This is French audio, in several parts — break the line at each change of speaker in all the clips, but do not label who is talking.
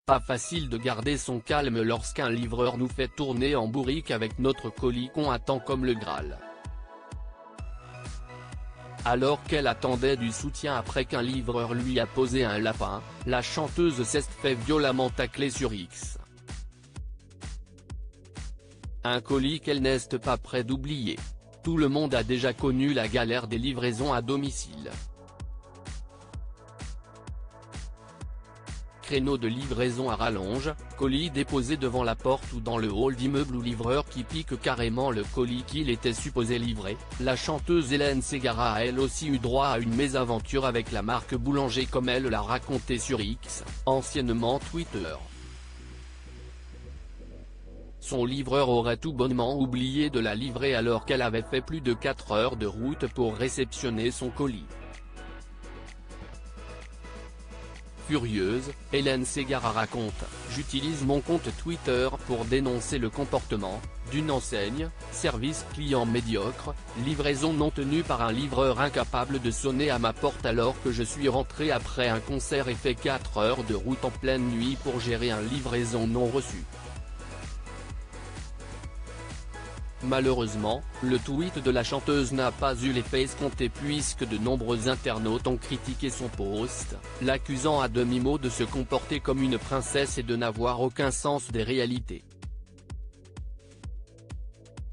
Pas facile de garder son calme lorsqu'un livreur nous fait tourner en bourrique avec notre colis qu'on attend comme le Graal. Alors qu'elle attendait du soutien après qu'un livreur lui a posé un lapin, la chanteuse s'est fait violemment tacler sur X. Un colis qu'elle n'est pas près d'oublier. Tout le monde a déjà connu la galère des livraisons à domicile. Créneaux de livraison à rallonge, colis déposés devant la porte ou dans le hall d'immeuble ou livreur qui pique carrément le colis qu'il était supposé livrer. La chanteuse Hélène Ségara a elle aussi eu droit à une mésaventure avec la marque Boulanger comme elle l'a raconté sur X, anciennement Twitter. Son livreur aurait tout bonnement oublié de la livrer alors qu'elle avait fait plus de 4 heures de route pour réceptionner son colis. Furieuse, Hélène Ségara raconte « J'utilise mon compte Twitter pour dénoncer le comportement d'une enseigne, service client médiocre, livraison non tenue par un livreur incapable de sonner à ma porte alors que je suis rentré après un concert et fait 4 heures de route en pleine nuit pour gérer une livraison non reçue. » Malheureusement, le tweet de la chanteuse n'a pas eu l'effet escompté puisque de nombreux internautes ont critiqué son post, l'accusant à demi-mot de se comporter comme une princesse et de n'avoir aucun sens des réalités.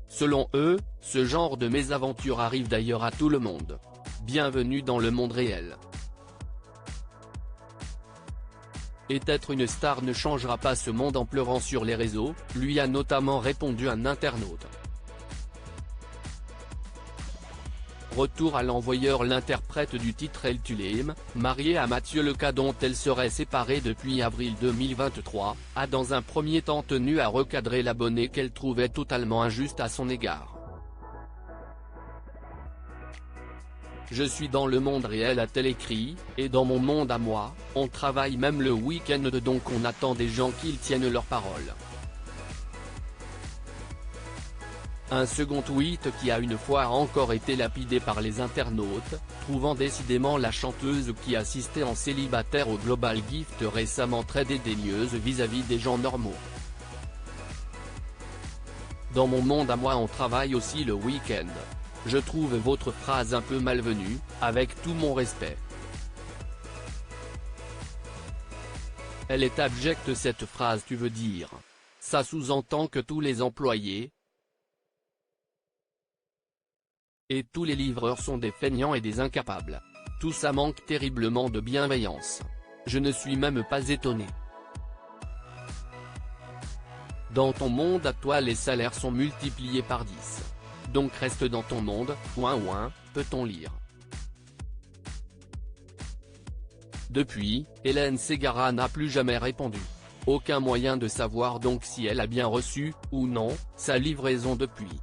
Selon eux, ce genre de mésaventure arrive d'ailleurs à tout le monde. Bienvenue dans le monde réel. Et être une star ne changera pas ce monde en pleurant sur les réseaux, lui a notamment répondu un internaute. Retour à l'envoyeur. L'interprète du titre El Tulem, mariée à Mathieu Leca dont elle serait séparée depuis avril 2023, a dans un premier temps tenu à recadrer l'abonné qu'elle trouvait totalement injuste à son égard. Je suis dans le monde réel a-t-elle écrit, et dans mon monde à moi, on travaille même le week-end donc on attend des gens qu'ils tiennent leurs paroles. Un second tweet qui a une fois encore été lapidé par les internautes, trouvant décidément la chanteuse qui assistait en célibataire au Global Gift récemment très dédaigneuse vis-à-vis des gens normaux. Dans mon monde à moi on travaille aussi le week-end. Je trouve votre phrase un peu malvenue, avec tout mon respect. Elle est abjecte cette phrase tu veux dire. Ça sous-entend que tous les employés et tous les livreurs sont des feignants et des incapables. Tout ça manque terriblement de bienveillance. Je ne suis même pas étonné. Dans ton monde à toi les salaires sont multipliés par 10. Donc reste dans ton monde, peut-on lire. Depuis, Hélène Ségara n'a plus jamais répondu. Aucun moyen de savoir donc si elle a bien reçu, ou non, sa livraison depuis.